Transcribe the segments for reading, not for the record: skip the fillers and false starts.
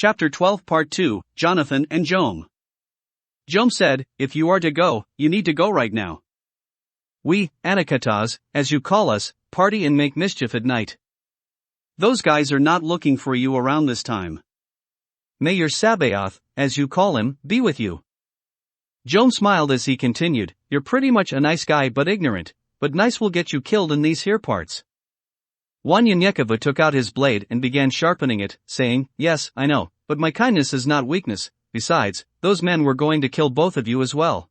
Chapter 12 Part 2, Jonathan and Jome. Jome said, "If you are to go, you need to go right now. We, Anakatas, as you call us, party and make mischief at night. Those guys are not looking for you around this time. May your Sabaoth, as you call him, be with you." Jome smiled as he continued, "You're pretty much a nice guy but ignorant, but nice will get you killed in these here parts." Wanyenyekevu took out his blade and began sharpening it, saying, "Yes, I know, but my kindness is not weakness. Besides, those men were going to kill both of you as well.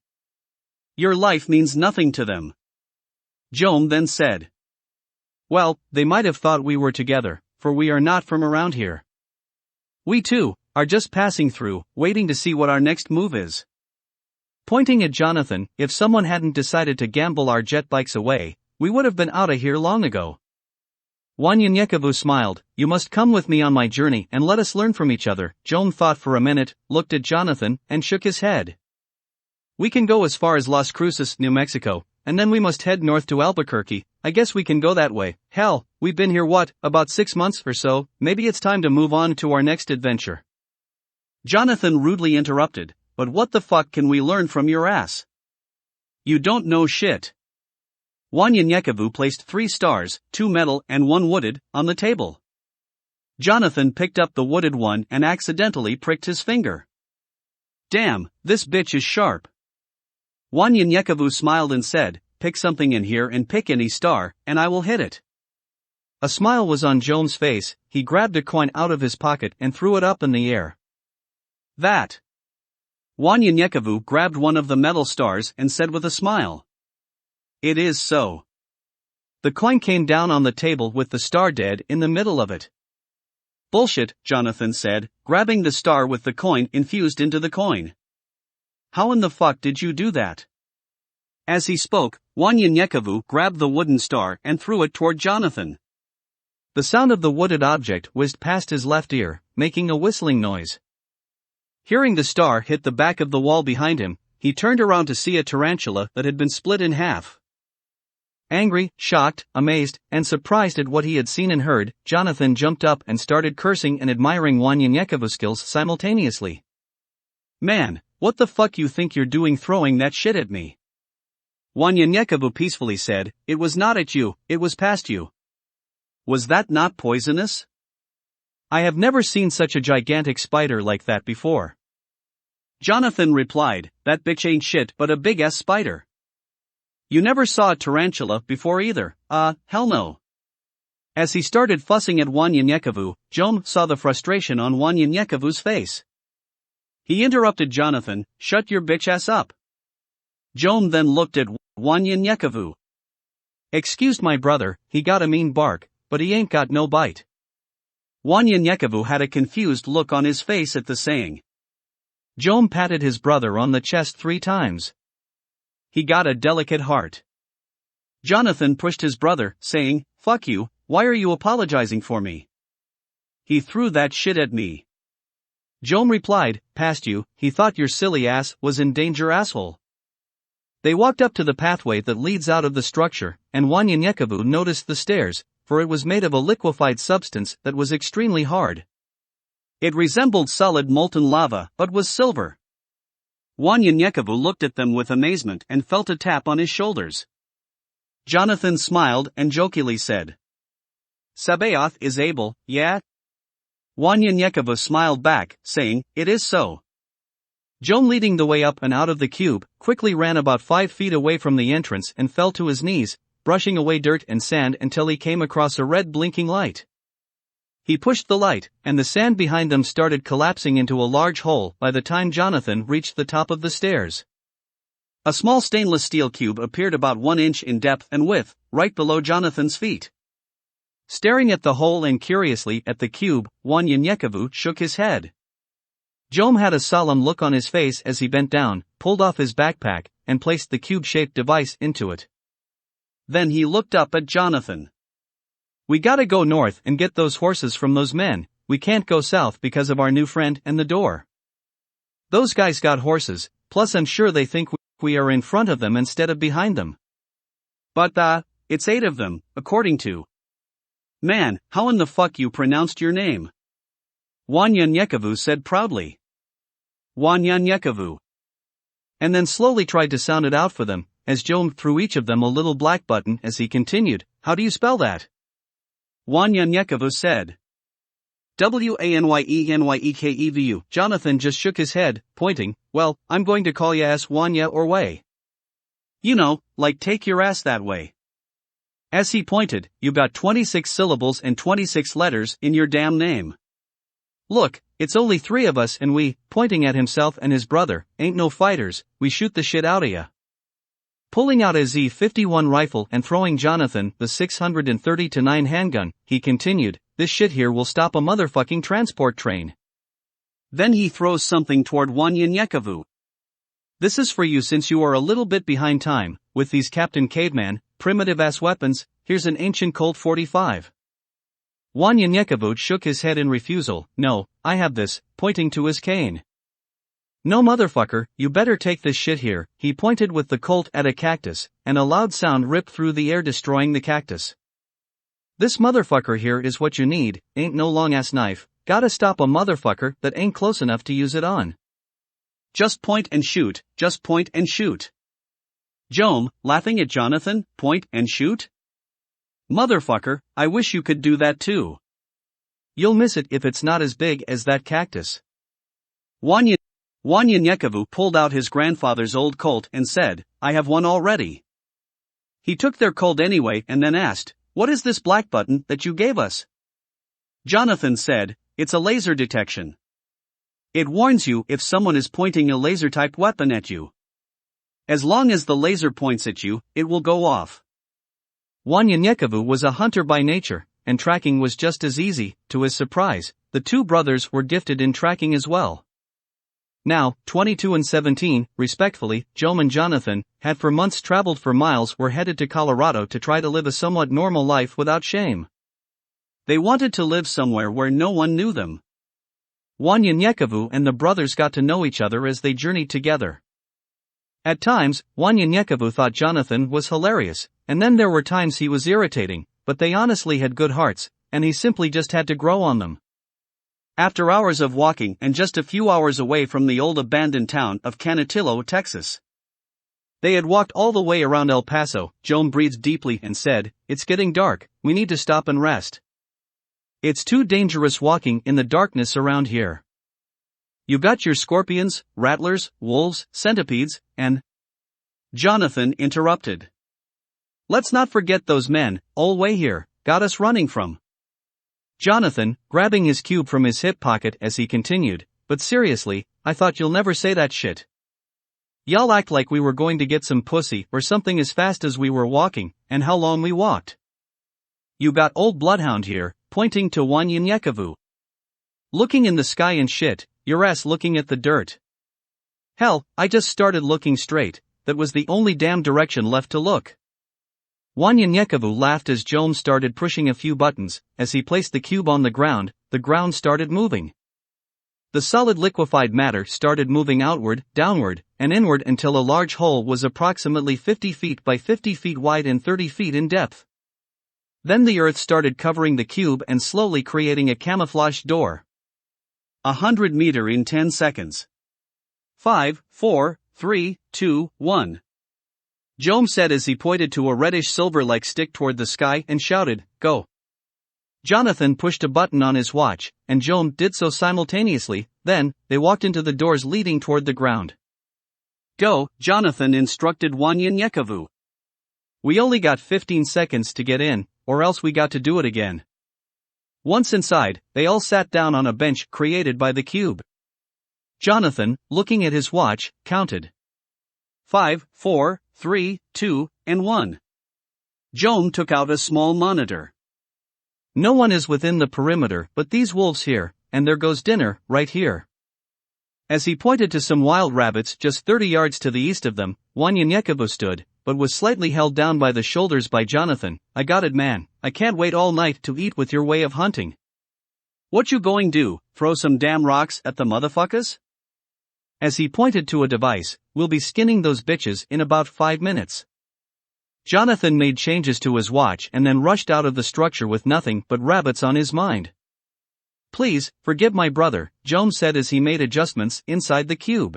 Your life means nothing to them." Jome then said, "Well, they might have thought we were together, for we are not from around here. We too are just passing through, waiting to see what our next move is." Pointing at Jonathan, "If someone hadn't decided to gamble our jet bikes away, we would have been out of here long ago." Wanyenyekevu smiled, "You must come with me on my journey and let us learn from each other." Jome thought for a minute, looked at Jonathan, and shook his head. "We can go as far as Las Cruces, New Mexico, and then we must head north to Albuquerque. I guess we can go that way. Hell, we've been here about 6 months or so, maybe it's time to move on to our next adventure." Jonathan rudely interrupted, "But what the fuck can we learn from your ass? You don't know shit." Wanyenyekevu placed 3 stars, 2 metal and 1 wooded, on the table. Jonathan picked up the wooded one and accidentally pricked his finger. "Damn, this bitch is sharp." Wanyenyekevu smiled and said, "Pick something in here and pick any star, and I will hit it." A smile was on Jome's face. He grabbed a coin out of his pocket and threw it up in the air. "That." Wanyenyekevu grabbed one of the metal stars and said with a smile, "It is so." The coin came down on the table with the star dead in the middle of it. "Bullshit," Jonathan said, grabbing the star with the coin infused into the coin. "How in the fuck did you do that?" As he spoke, Wanyenyekevu grabbed the wooden star and threw it toward Jonathan. The sound of the wooded object whizzed past his left ear, making a whistling noise. Hearing the star hit the back of the wall behind him, he turned around to see a tarantula that had been split in half. Angry, shocked, amazed, and surprised at what he had seen and heard, Jonathan jumped up and started cursing and admiring Wanyenyekevu's skills simultaneously. "Man, what the fuck you think you're doing throwing that shit at me?" Wanyenyekevu peacefully said, "It was not at you, it was past you." "Was that not poisonous?" "I have never seen such a gigantic spider like that before." Jonathan replied, "That bitch ain't shit but a big-ass spider." "You never saw a tarantula before either." Hell no." As he started fussing at Wanyenyekevu, Jome saw the frustration on Wanyenyekevu's face. He interrupted Jonathan, "Shut your bitch ass up." Jome then looked at Wanyenyekevu. "Excuse my brother, he got a mean bark, but he ain't got no bite." Wanyenyekevu had a confused look on his face at the saying. Jome patted his brother on the chest 3 times. "He got a delicate heart." Jonathan pushed his brother, saying, "Fuck you, why are you apologizing for me? He threw that shit at me." Jome replied, "Past you, he thought your silly ass was in danger, asshole." They walked up to the pathway that leads out of the structure, and Wanyenyekevu noticed the stairs, for it was made of a liquefied substance that was extremely hard. It resembled solid molten lava, but was silver. Wanyenyekevu looked at them with amazement and felt a tap on his shoulders. Jonathan smiled and jokingly said, "Sabaoth is able, yeah?" Wanyenyekevu smiled back, saying, "It is so." Jome, leading the way up and out of the cube, quickly ran about 5 feet away from the entrance and fell to his knees, brushing away dirt and sand until he came across a red blinking light. He pushed the light, and the sand behind them started collapsing into a large hole by the time Jonathan reached the top of the stairs. A small stainless steel cube appeared about 1 inch in depth and width, right below Jonathan's feet. Staring at the hole and curiously at the cube, Wanyenyekevu shook his head. Jome had a solemn look on his face as he bent down, pulled off his backpack, and placed the cube-shaped device into it. Then he looked up at Jonathan. "We gotta go north and get those horses from those men. We can't go south because of our new friend and the door. Those guys got horses, plus I'm sure they think we are in front of them instead of behind them." "But it's 8 of them, according to." "Man, how in the fuck you pronounced your name?" Wanyenyekevu said proudly. Wanyenyekevu. And then slowly tried to sound it out for them, as Jome threw each of them a little black button as he continued, how do you spell that? Wanyenyekevu said. Wanyenyekevu. Jonathan just shook his head, pointing, well, I'm going to call ya ass Wanya or way. You know, like take your ass that way. As he pointed, you got 26 syllables and 26 letters in your damn name. Look, it's only 3 of us and we, pointing at himself and his brother, ain't no fighters, we shoot the shit outta ya. Pulling out a Z51 rifle and throwing Jonathan the 630-9 handgun, he continued, this shit here will stop a motherfucking transport train. Then he throws something toward Wanyenyekevu. This is for you since you are a little bit behind time, with these Captain Caveman, primitive-ass weapons, here's an ancient Colt 45. Wanyenyekevu shook his head in refusal, no, I have this, pointing to his cane. No motherfucker, you better take this shit here, he pointed with the Colt at a cactus, and a loud sound ripped through the air destroying the cactus. This motherfucker here is what you need, ain't no long-ass knife, gotta stop a motherfucker that ain't close enough to use it on. Just point and shoot, just point and shoot. Jome, laughing at Jonathan, point and shoot? Motherfucker, I wish you could do that too. You'll miss it if it's not as big as that cactus. Wanyenyekevu pulled out his grandfather's old Colt and said, I have one already. He took their Colt anyway and then asked, what is this black button that you gave us? Jonathan said, it's a laser detection. It warns you if someone is pointing a laser-type weapon at you. As long as the laser points at you, it will go off. Wanyenyekevu was a hunter by nature, and tracking was just as easy. To his surprise, the 2 brothers were gifted in tracking as well. Now, 22 and 17, respectfully, Jome and Jonathan, had for months traveled for miles, were headed to Colorado to try to live a somewhat normal life without shame. They wanted to live somewhere where no one knew them. Wanyenyekevu and the brothers got to know each other as they journeyed together. At times, Wanyenyekevu thought Jonathan was hilarious, and then there were times he was irritating, but they honestly had good hearts, and he simply just had to grow on them. After hours of walking and just a few hours away from the old abandoned town of Canutillo, Texas. They had walked all the way around El Paso. Jome breathed deeply and said, it's getting dark, we need to stop and rest. It's too dangerous walking in the darkness around here. You got your scorpions, rattlers, wolves, centipedes, and... Jonathan interrupted. Let's not forget those men, all way here, got us running from. Jonathan, grabbing his cube from his hip pocket as he continued, but seriously, I thought you'll never say that shit. Y'all act like we were going to get some pussy or something as fast as we were walking, and how long we walked. You got old bloodhound here, pointing to Wanyenyekevu. Looking in the sky and shit, your ass looking at the dirt. Hell, I just started looking straight, that was the only damn direction left to look. Wanyenyekevu laughed as Jome started pushing a few buttons. As he placed the cube on the ground started moving. The solid liquefied matter started moving outward, downward, and inward until a large hole was approximately 50 feet by 50 feet wide and 30 feet in depth. Then the earth started covering the cube and slowly creating a camouflaged door. 100 meter in 10 seconds. 5, 4, 3, 2, 1. Jome said as he pointed to a reddish silver-like stick toward the sky and shouted, go. Jonathan pushed a button on his watch, and Jome did so simultaneously. Then, they walked into the doors leading toward the ground. Go, Jonathan instructed Wanyenyekevu. We only got 15 seconds to get in, or else we got to do it again. Once inside, they all sat down on a bench created by the cube. Jonathan, looking at his watch, counted. 5, 4, 3, 2, and 1. Jome took out a small monitor. No one is within the perimeter but these wolves here, and there goes dinner, right here. As he pointed to some wild rabbits just 30 yards to the east of them, Wanyenyekevu stood, but was slightly held down by the shoulders by Jonathan. I got it, man, I can't wait all night to eat with your way of hunting. What you going do, throw some damn rocks at the motherfuckers? As he pointed to a device, we'll be skinning those bitches in about 5 minutes. Jonathan made changes to his watch and then rushed out of the structure with nothing but rabbits on his mind. Please, forgive my brother, Jome said as he made adjustments inside the cube.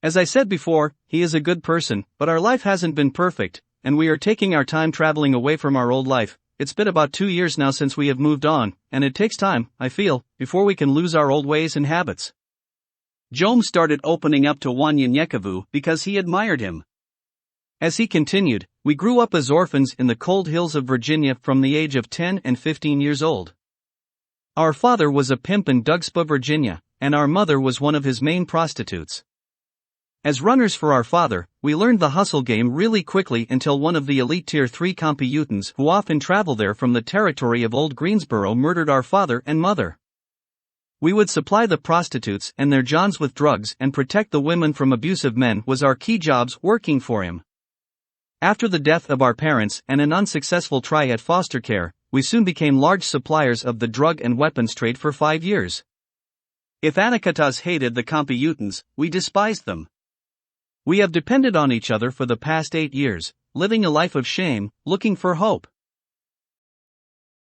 As I said before, he is a good person, but our life hasn't been perfect, and we are taking our time traveling away from our old life. It's been about 2 years now since we have moved on, and it takes time, I feel, before we can lose our old ways and habits. Jome started opening up to Wanyenyekevu because he admired him. As he continued, we grew up as orphans in the cold hills of Virginia from the age of 10 and 15 years old. Our father was a pimp in Dougspa, Virginia, and our mother was one of his main prostitutes. As runners for our father, we learned the hustle game really quickly until one of the elite Tier 3 computans who often travel there from the territory of Old Greensboro murdered our father and mother. We would supply the prostitutes and their johns with drugs and protect the women from abusive men was our key jobs working for him. After the death of our parents and an unsuccessful try at foster care, we soon became large suppliers of the drug and weapons trade for 5 years. If Anacatas hated the computans, we despised them. We have depended on each other for the past 8 years, living a life of shame, looking for hope.